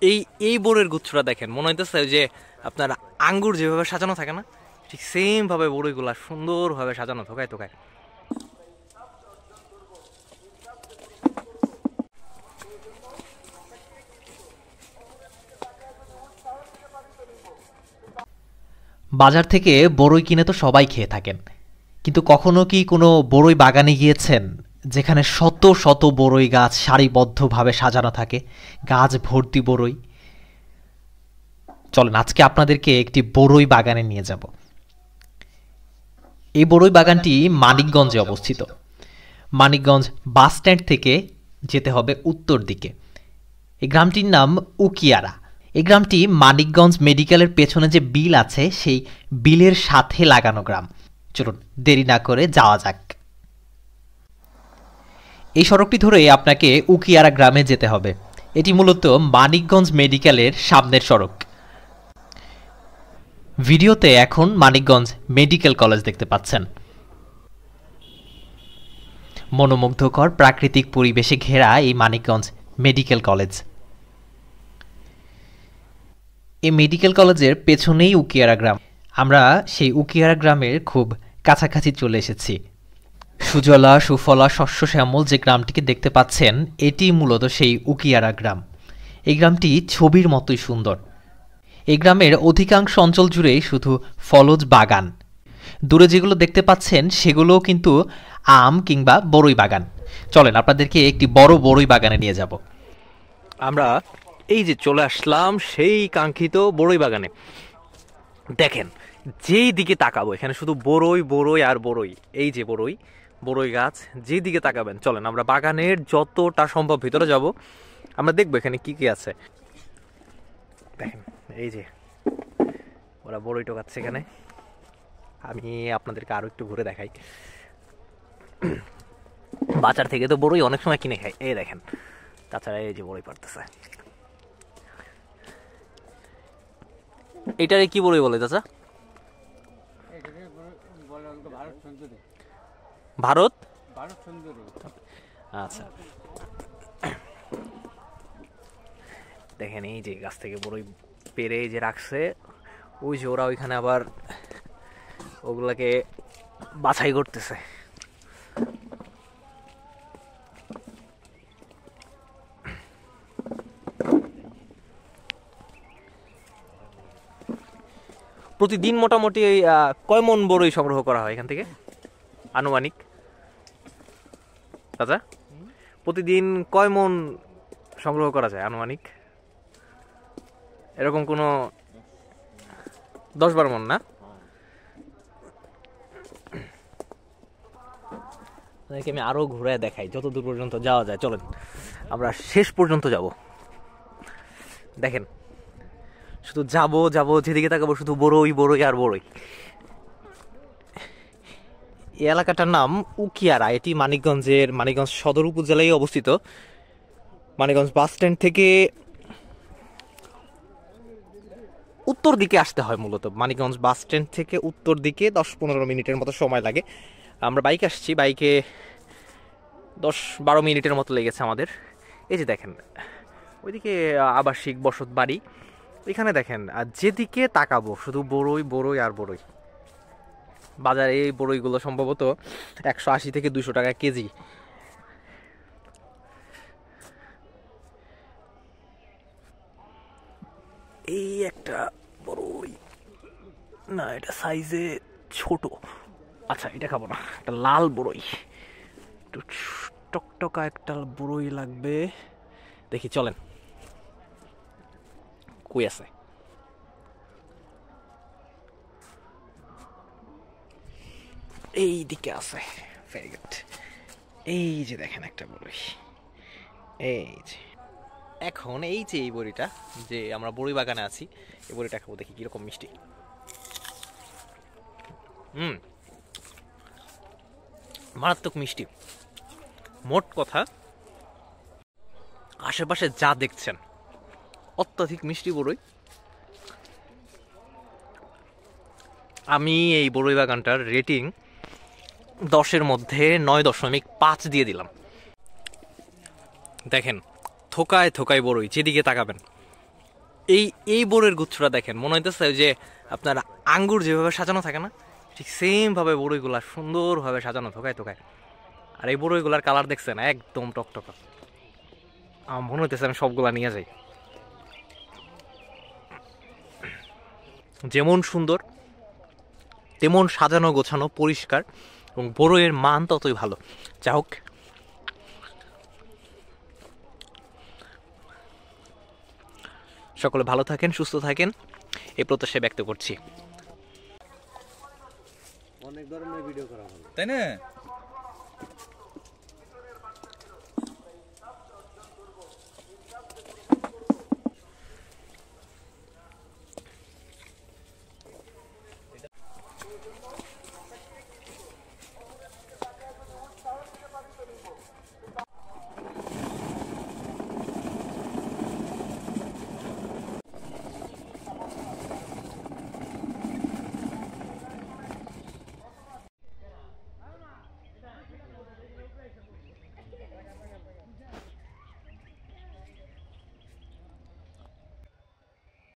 এই এই বড়ইয়ের গুচ্ছটা দেখেন, মনে হইতেছে যে আপনার আঙ্গুর যেভাবে সাজানো থাকে না, ঠিক সেম ভাবে বড়ইগুলা সুন্দরভাবে সাজানো থোকায় থোকায়। বাজার থেকে বড়ই কিনে তো সবাই খেয়ে থাকেন, কিন্তু কখনো কি কোনো বড়ই বাগানে গিয়েছেন যেখানে শত শত বড়ই গাছ সারিবদ্ধভাবে সাজানো থাকে, গাছ ভর্তি বড়ই? চলেন আজকে আপনাদেরকে একটি বড়ই বাগানে নিয়ে যাব। এই বড়ই বাগানটি মানিকগঞ্জে অবস্থিত। মানিকগঞ্জ বাস স্ট্যান্ড থেকে যেতে হবে উত্তর দিকে। এই গ্রামটির নাম উকিয়ারা। এই গ্রামটি মানিকগঞ্জ মেডিকেলের পেছনে যে বিল আছে সেই বিলের সাথে লাগানো গ্রাম। চলুন দেরি না করে যাওয়া যাক। এই সড়কটি ধরে আপনাকে উকিয়ারা গ্রামে যেতে হবে। এটি মূলত মানিকগঞ্জ মেডিকেলের সামনের সড়ক। ভিডিওতে এখন মানিকগঞ্জ মেডিকেল কলেজ দেখতে পাচ্ছেন। মনোমুগ্ধকর প্রাকৃতিক পরিবেশে ঘেরা এই মানিকগঞ্জ মেডিকেল কলেজ। এই মেডিকেল কলেজের পেছনেই উকিয়ারা গ্রাম। আমরা সেই উকিয়ারা গ্রামের খুব কাছাকাছি চলে এসেছি। সুজলা সুফলা শস্য শ্যামল যে গ্রামটিকে দেখতে পাচ্ছেন, এটি মূলত সেই উকিয়ারা গ্রাম। এই গ্রামটি ছবির মতোই সুন্দর। এই গ্রামের অধিকাংশ অঞ্চল জুড়েই শুধু ফলজ বাগান। দূরে যেগুলো দেখতে পাচ্ছেন সেগুলোও কিন্তু আম কিংবা বড়ই বাগান। চলেন আপনাদেরকে একটি বড় বড়ই বাগানে নিয়ে যাব। আমরা এই যে চলে আসলাম সেই কাঙ্ক্ষিত বড়ই বাগানে। দেখেন, যেই দিকে তাকাবো এখানে শুধু বড়ই বড়ই আর বড়ই। এই যে বড়ই, বড়ই গাছ, যেই দিকে তাকাবেন। চলেন আমরা বাগানের যতটা সম্ভব ভিতরে যাব, আমরা দেখবো এখানে কি কি আছে। দেখেন এই যে ওরা বড়ই টোকাচ্ছে এখানে। আমি আপনাদেরকে আরো একটু ঘুরে দেখাই। বাজার থেকে তো বড়ই অনেক সময় কিনে খাই। এই দেখেন তাছাড়া এই যে বড়ই পারতেছে। এটারে কি বড়ই বলে চাচা? ভারত। আচ্ছা, দেখেন এই যে গাছ থেকে বড়ই পেরে যে রাখছে, ওই যে ওরা ওইখানে আবার ওগুলাকে বাছাই করতেছে। প্রতিদিন মোটামুটি কয় মন বড়ই সংগ্রহ করা হয় এখান থেকে আনুমানিক চাচা? প্রতিদিন কয় মন সংগ্রহ করা যায় আনুমানিক? এরকম কোনো 10-12 মন না? আমি আরো ঘুরে দেখাই যত দূর পর্যন্ত যাওয়া যায়। চলেন আমরা শেষ পর্যন্ত যাব। দেখেন শুধু যাবো যাবো, যেদিকে তাকাবো শুধু বড়ই বড়ই আর বড়ই। এই এলাকাটার নাম উকিয়ারা। এটি মানিকগঞ্জ সদর উপজেলায় অবস্থিত। মানিকগঞ্জ বাস স্ট্যান্ড থেকে উত্তর দিকে আসতে হয়। মূলত মানিকগঞ্জ বাস স্ট্যান্ড থেকে উত্তর দিকে 10-15 মিনিটের মতো সময় লাগে। আমরা বাইকে আসছি, বাইকে 10-12 মিনিটের মতো লেগেছে আমাদের। এই যে দেখেন ওইদিকে আবাসিক বসত বাড়ি, এখানে দেখেন আর যেদিকে তাকাবো শুধু বড়ই বড়ই আর বড়ই। বাজারে এই বড়ইগুলো সম্ভবত 180 থেকে 200 টাকা কেজি। এই একটা বড়ই, না এটা সাইজে ছোট। আচ্ছা এটা খাবো না, একটা লাল বড়ই, একটু টকটকা একটা বড়ই লাগবে। দেখি চলেন কই আছে। এই দিকে আছে, ভেরি গুড। এই যে দেখেন একটা বড়ই, এই যে। এখন এই যে এই বড়িটা, যে আমরা বড়ি বাগানে আছি, এই বড়িটা খাবো, দেখি কিরকম মিষ্টি। মারাত্মক মিষ্টি। মোট কথা আশেপাশে যা দেখছেন অত্যাধিক মিষ্টি বড়ই। আমি এই বড়ই বাগানটার রেটিং 10-এর মধ্যে 9.5 দিয়ে দিলাম। দেখেন থোকায় থোকায় বড়ই, যেদিকে তাকাবেন এই এই বড়ইয়ের গুচ্ছটা দেখেন, মনে হইতেছে যে আপনার আঙ্গুর যেভাবে সাজানো থাকে না, ঠিক সেম ভাবে বড়ইগুলা সুন্দরভাবে সাজানো থোকায় থোকায়। আর এই বড়ইগুলার কালার দেখছেন একদম টকটকা। আমার মনে হইতেছে আমি সবগুলা নিয়ে যাই। যেমন সুন্দর তেমন সাজানো গোছানো পরিষ্কার, এবং বড়ইয়ের মান ততই ভালো। যা হোক, সকলে ভালো থাকেন, সুস্থ থাকেন, এই প্রত্যাশা ব্যক্ত করছি। অনেক ধরনের ভিডিও করা হবে, তাই না?